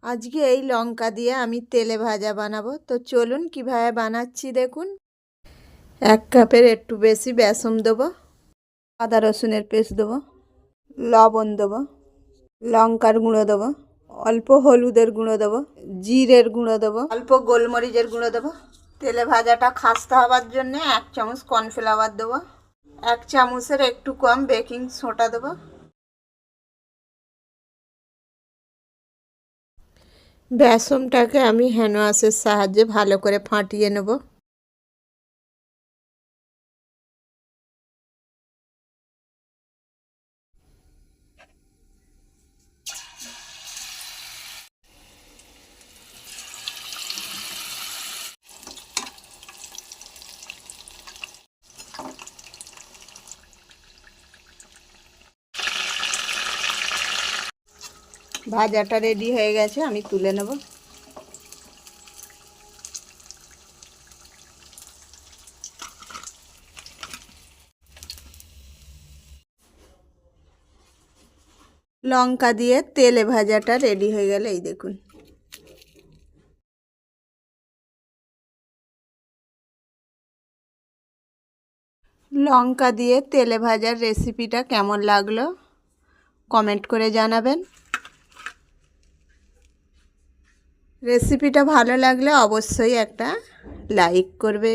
আজকে এই লঙ্কা দিয়ে আমি তেলে ভাজা বানাবো। তো চলুন কিভাবে বানাচ্ছি দেখুন। 1 কাপের একটু বেশি বেসন দেবো, আদা রসুনের পেস্ট দেবো, লবণ দেবো, লঙ্কার গুঁড়ো দেবো, অল্প হলুদের গুঁড়ো দেবো, জিরের গুঁড়ো দেবো, অল্প গোলমরিচের গুঁড়ো দেবো। তেলে ভাজাটা খাস্তা হওয়ার জন্য 1 চামচ কর্নফ্লাওয়ার দেবো, 1 চামচের একটু কম বেকিং সোডা দেবো। বেসনটাকে আমি হ্যান্ড ওয়াশের সাহায্যে ভালো করে ফাটিয়ে নেব। ভাজাটা রেডি হয়ে গেছে, আমি তুলে নেব। লঙ্কা দিয়ে তেলে ভাজাটা রেডি হয়ে গেলে এই দেখুন। লঙ্কা দিয়ে তেলে ভাজার রেসিপিটা কেমন লাগলো কমেন্ট করে জানাবেন। রেসিপিটা ভালো লাগলে অবশ্যই একটা লাইক করবে।